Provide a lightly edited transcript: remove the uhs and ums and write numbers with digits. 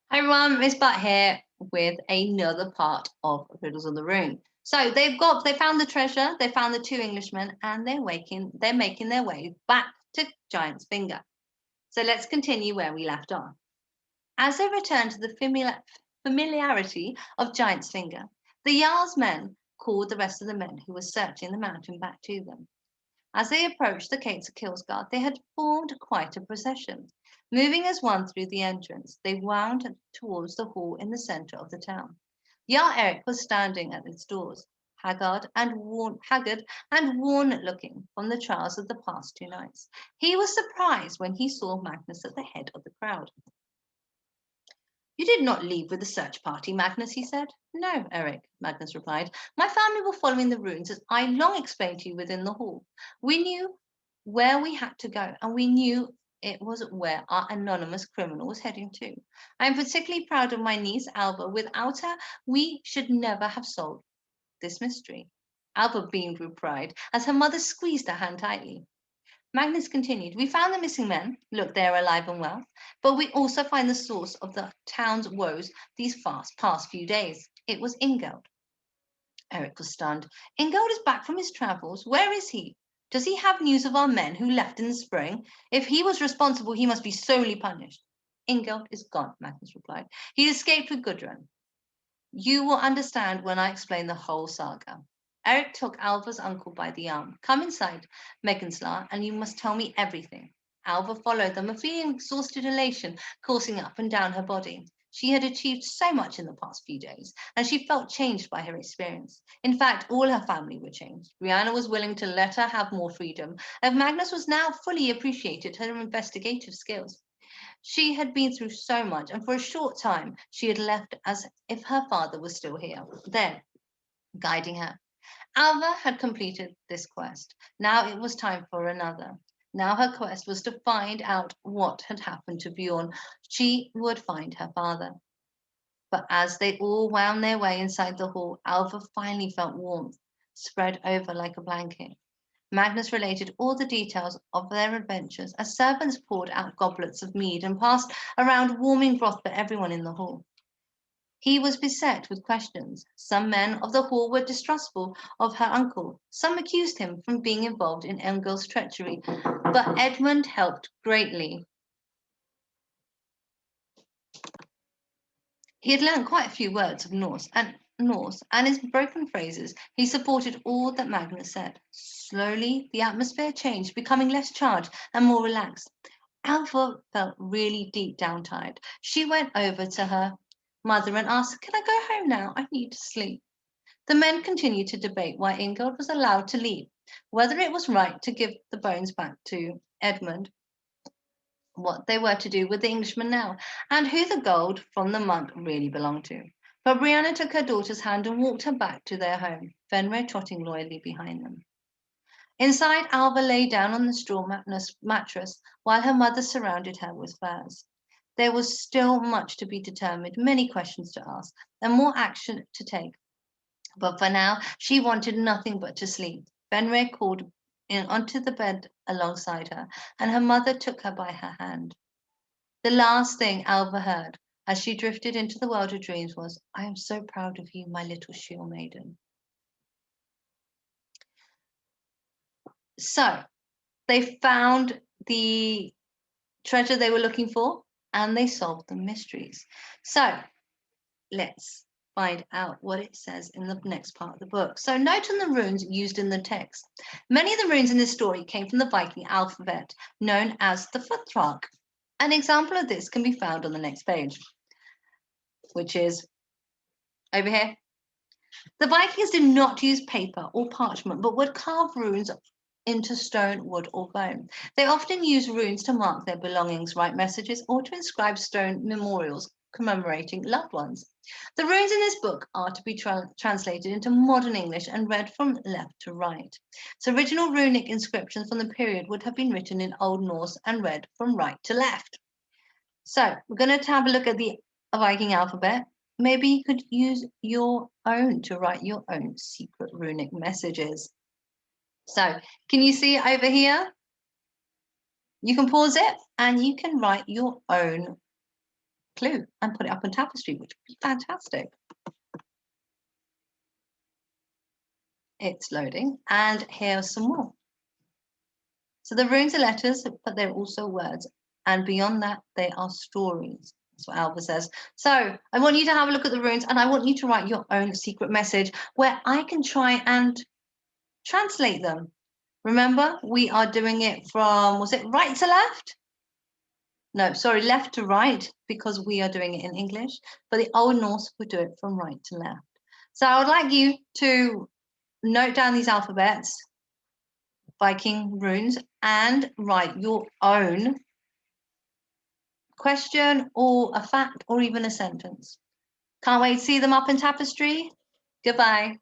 Hi everyone, Miss Butt here with another part of Riddles on the Rune. So they found the treasure, they found the two Englishmen, and they're making their way back to Giant's Finger. So let's continue where we left off. As they returned to the familiarity of Giant's Finger, the Jarl's men called the rest of the men who were searching the mountain back to them. As they approached the gates of Kilsgard, they had formed quite a procession. Moving as one through the entrance, they wound towards the hall in the centre of the town. Jarl Eric was standing at its doors, haggard and worn-looking from the trials of the past 2 nights. He was surprised when he saw Magnus at the head of the crowd. "You did not leave with the search party, Magnus," he said. "No, Eric," Magnus replied. "My family were following the runes as I long explained to you within the hall. We knew where we had to go, and we knew it was where our anonymous criminal was heading to. I am particularly proud of my niece, Alva. Without her, we should never have solved this mystery." Alva beamed with pride as her mother squeezed her hand tightly. Magnus continued, "We found the missing men. Look, they're alive and well. But we also find the source of the town's woes these past few days. It was Ingeld." Eric was stunned. "Ingeld is back from his travels. Where is he? Does he have news of our men who left in the spring? If he was responsible, he must be sorely punished." "Ingeld is gone," Magnus replied. "He escaped with Gudrun. You will understand when I explain the whole saga." Eric took Alva's uncle by the arm. "Come inside, Megenslar, and you must tell me everything." Alva followed them, a feeling of exhausted elation coursing up and down her body. She had achieved so much in the past few days, and she felt changed by her experience. In fact, all her family were changed. Brianna was willing to let her have more freedom, and Magnus was now fully appreciated her investigative skills. She had been through so much, and for a short time she had left as if her father was still here, there, guiding her. Alva had completed this quest. Now it was time for another. Now her quest was to find out what had happened to Bjorn. She would find her father. But as they all wound their way inside the hall, Alva finally felt warmth spread over like a blanket. Magnus related all the details of their adventures as servants poured out goblets of mead and passed around warming broth for everyone in the hall. He was beset with questions. Some men of the hall were distrustful of her uncle. Some accused him of being involved in Engel's treachery, but Edmund helped greatly. He had learned quite a few words of Norse, and his broken phrases, he supported all that Magnus said. Slowly, the atmosphere changed, becoming less charged and more relaxed. Alva felt really deep down tired. She went over to her mother and asked, "Can I go home now? I need to sleep." The men continued to debate why Ingeld was allowed to leave, whether it was right to give the bones back to Edmund, what they were to do with the Englishman now, and who the gold from the monk really belonged to. But Brianna took her daughter's hand and walked her back to their home, Fenrir trotting loyally behind them. Inside, Alva lay down on the straw mattress while her mother surrounded her with furs. There was still much to be determined, many questions to ask, and more action to take. But for now, she wanted nothing but to sleep. Fenrir crawled in onto the bed alongside her, and her mother took her by her hand. The last thing Alva heard as she drifted into the world of dreams was, "I am so proud of you, my little shield maiden." So they found the treasure they were looking for, and they solved the mysteries. So let's find out what it says in the next part of the book. So note on the runes used in the text. Many of the runes in this story came from the Viking alphabet, known as the Futhark. An example of this can be found on the next page, which is over here. The Vikings did not use paper or parchment, but would carve runes into stone, wood, or bone. They often used runes to mark their belongings, write messages, or to inscribe stone memorials commemorating loved ones. The runes in this book are to be translated into modern English and read from left to right. So original runic inscriptions from the period would have been written in Old Norse and read from right to left. So we're going to have a look at the Viking alphabet. Maybe you could use your own to write your own secret runic messages. So can you see over here? You can pause it and you can write your own clue and put it up on tapestry, which would be fantastic. It's loading, and here's some more. So the runes are letters, but they're also words. And beyond that, they are stories. That's what Alva says. So I want you to have a look at the runes, and I want you to write your own secret message where I can try and translate them. Remember, we are doing it from, was it right to left? No, sorry, left to right, because we are doing it in English. But the Old Norse would do it from right to left. So I would like you to note down these alphabets, Viking runes, and write your own question or a fact or even a sentence. Can't wait to see them up in tapestry. Goodbye.